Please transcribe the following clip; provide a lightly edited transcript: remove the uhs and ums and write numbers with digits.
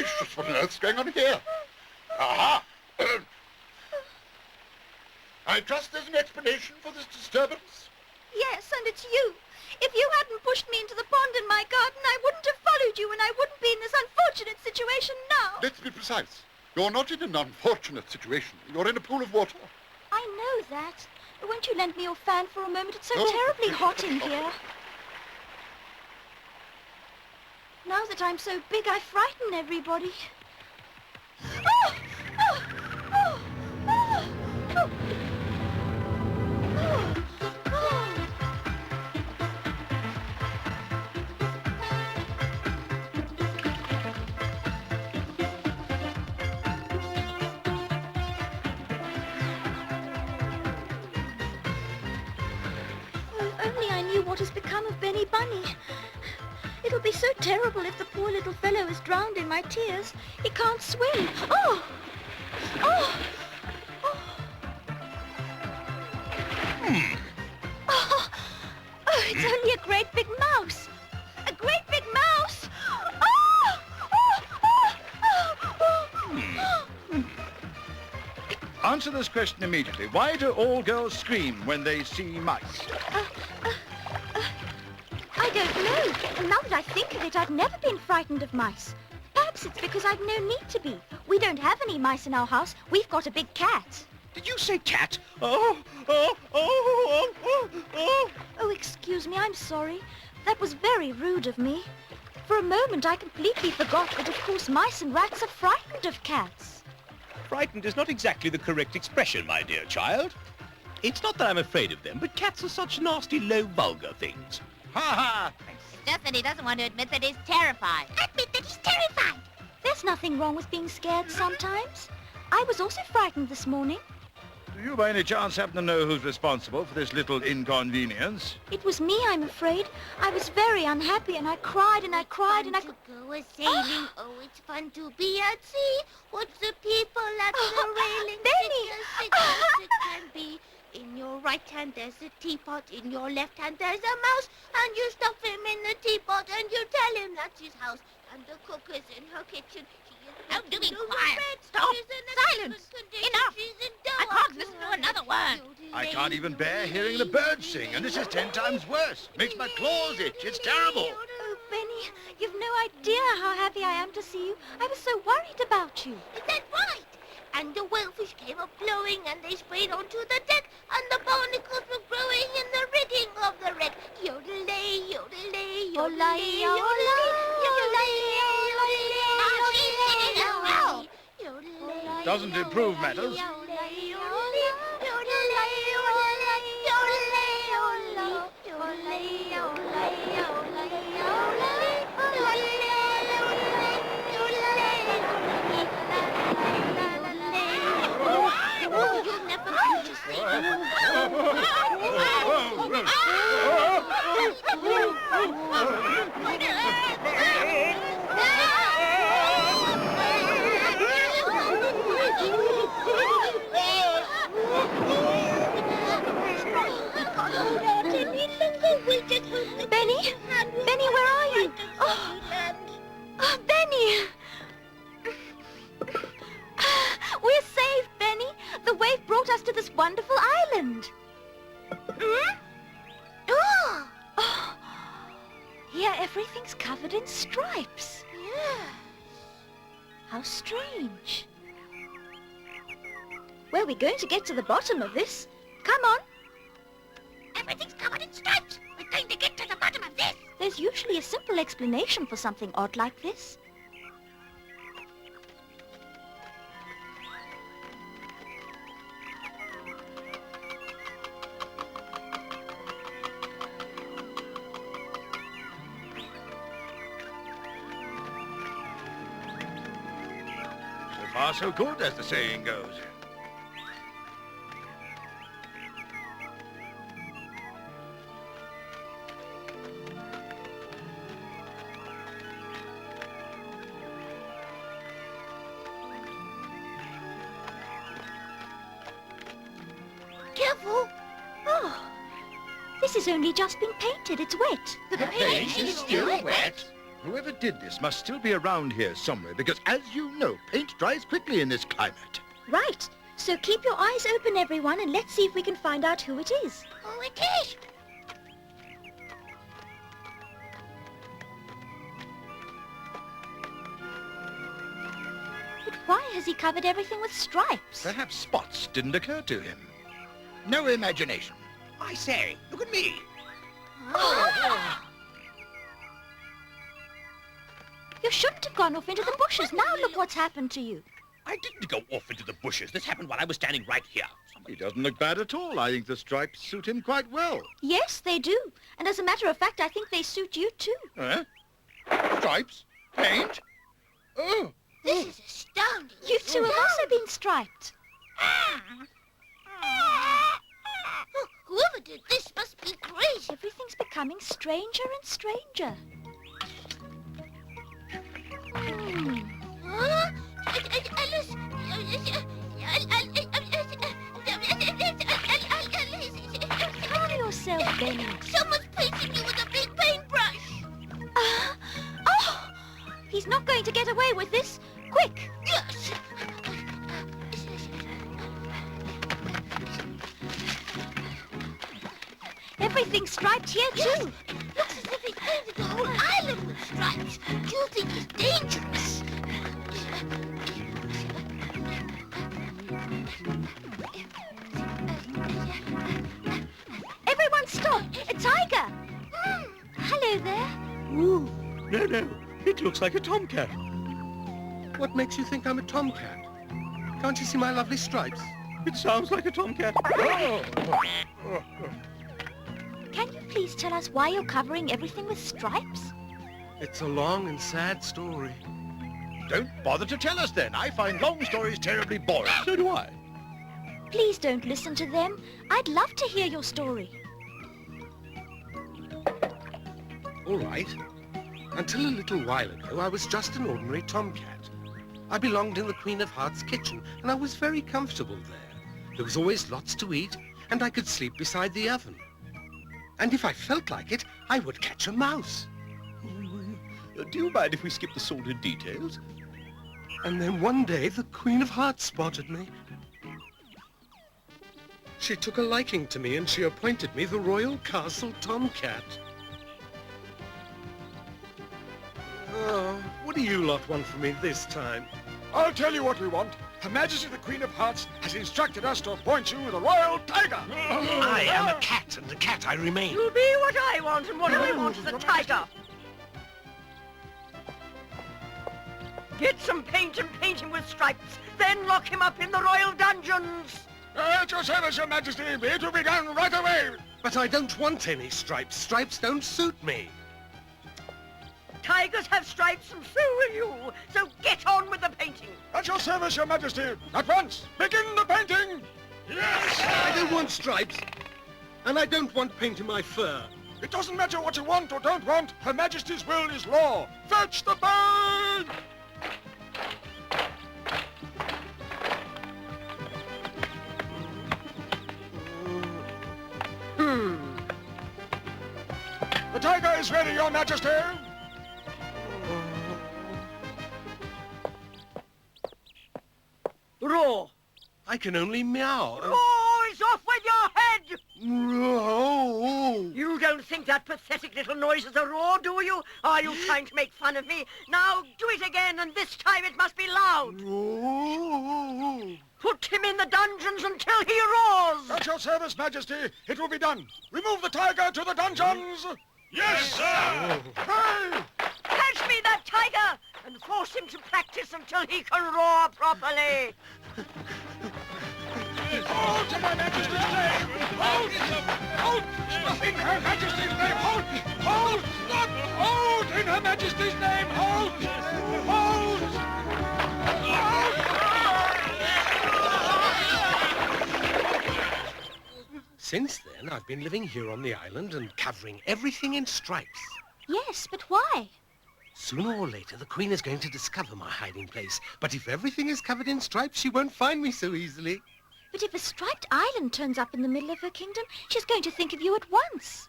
gracious, what on earth's going on here? Aha! I trust there's an explanation for this disturbance? Yes, and it's you. If you hadn't pushed me into the pond in my garden, I wouldn't have followed you and I wouldn't be in this unfortunate situation now. Let's be precise. You're not in an unfortunate situation. You're in a pool of water. I know that. Won't you lend me your fan for a moment? It's so terribly hot in here. Now that I'm so big, I frighten everybody. Oh! Oh! Oh! Oh! Oh! Only I knew what has become of Benny Bunny. It'll be so terrible if the poor little fellow is drowned in my tears. He can't swim. Oh! Oh! Oh! Oh! Oh, it's only a great big mouse. A great big mouse! Oh! Oh! Oh! Oh! Oh! Answer this question immediately. Why do all girls scream when they see mice? I don't know. Now that I think of it, I've never been frightened of mice. Perhaps it's because I've no need to be. We don't have any mice in our house. We've got a big cat. Did you say cat? Oh, oh, oh, oh, oh. Oh, excuse me, I'm sorry. That was very rude of me. For a moment, I completely forgot that, of course, mice and rats are frightened of cats. Frightened is not exactly the correct expression, my dear child. It's not that I'm afraid of them, but cats are such nasty, low, vulgar things. Ha ha! It's just that he doesn't want to admit that he's terrified. Admit that he's terrified. There's nothing wrong with being scared sometimes. I was also frightened this morning. Do you by any chance happen to know who's responsible for this little inconvenience? It was me, I'm afraid. I was very unhappy and I cried and I cried and I... To go a-sailing, oh, it's fun to be at sea. Watch the people at the railing. Benny! Sick as it can be. In your right hand there's a teapot, in your left hand there's a mouse, and you stuff him in the teapot and you tell him that's his house, and the cook is in her kitchen. Now do be quiet. Stop. Silence. Enough. I can't listen to another word. I can't even bear hearing the birds sing, and this is 10 times worse. Makes my claws itch. It's terrible. Oh, Benny, you've no idea how happy I am to see you. I was so worried about you. Is that right? And the whalefish came up blowing and they sprayed onto the deck and the barnacles were growing in the rigging of the wreck. Yodelay, yodelay, yodelay, yodelay. Doesn't improve matters. Benny? Benny, where are you? Oh, Benny! We're saved, Benny. The wave brought us to this wonderful island. Oh! Here everything's covered in stripes. Yeah. How strange. Well, we're going to get to the bottom of this. Come on. Everything's covered in stripes. We're going to get to the bottom of this. There's usually a simple explanation for something odd like this. So far, so good, as the saying goes. Careful. Oh, this has only just been painted. It's wet. The paint is still wet. Whoever did this must still be around here somewhere, because, as you know, paint dries quickly in this climate. Right. So keep your eyes open, everyone, and let's see if we can find out who it is. Who it is? But why has he covered everything with stripes? Perhaps spots didn't occur to him. No imagination. I say, look at me. You shouldn't have gone off into the bushes. Now look what's happened to you. I didn't go off into the bushes. This happened while I was standing right here. He doesn't look bad at all. I think the stripes suit him quite well. Yes, they do. And as a matter of fact, I think they suit you too. Huh? Stripes? Paint? Oh! This is astounding. You two have also been striped. Oh, whoever did this must be crazy. Everything's becoming stranger and stranger. Huh? Alice. Calm yourself, Benny. Someone's painting you with a big paintbrush. Oh! He's not going to get away with this. Quick! Yes. Everything's striped here Yes. too. Looks as if he painted the whole island with stripes. Do you think he's dangerous? Everyone stop! A tiger! Hello there. Ooh, no. It looks like a tomcat. What makes you think I'm a tomcat? Can't you see my lovely stripes? It sounds like a tomcat. Can you please tell us why you're covering everything with stripes? It's a long and sad story. Don't bother to tell us then. I find long stories terribly boring. So do I. Please don't listen to them. I'd love to hear your story. All right. Until a little while ago, I was just an ordinary tomcat. I belonged in the Queen of Hearts' kitchen, and I was very comfortable there. There was always lots to eat, and I could sleep beside the oven. And if I felt like it, I would catch a mouse. Do you mind if we skip the sordid details? And then one day, the Queen of Hearts spotted me. She took a liking to me, and she appointed me the Royal Castle Tomcat. Oh, what do you lot want from me this time? I'll tell you what we want. Her Majesty the Queen of Hearts has instructed us to appoint you the Royal Tiger. I am a cat, and a cat I remain. You'll be what I want, and what I want is a tiger. Get some paint and paint him with stripes, then lock him up in the royal dungeons. At your service, Your Majesty. It will be done right away. But I don't want any stripes. Stripes don't suit me. Tigers have stripes, and so will you. So get on with the painting. At your service, Your Majesty. At once, begin the painting. Yes! I don't want stripes. And I don't want paint in my fur. It doesn't matter what you want or don't want. Her Majesty's will is law. Fetch the paint! The tiger is ready, Your Majesty. Roar. I can only meow. Roar is off with your head. Roar. You don't think that pathetic little noise is a roar, do you? Are you trying to make fun of me? Now do it again, and this time it must be loud. Roar. Put him in the dungeons until he roars. At your service, Majesty. It will be done. Remove the tiger to the dungeons. Yes, sir. Hey! Catch me that tiger and force him to practice until he can roar properly. Halt in Her Majesty's name! Halt! Halt! Stop in Her Majesty's name! Halt! Halt! Stop! Halt in Her Majesty's name! Halt! Halt! Since then, I've been living here on the island and covering everything in stripes. Yes, but why? Sooner or later, the Queen is going to discover my hiding place. But if everything is covered in stripes, she won't find me so easily. But if a striped island turns up in the middle of her kingdom, she's going to think of you at once.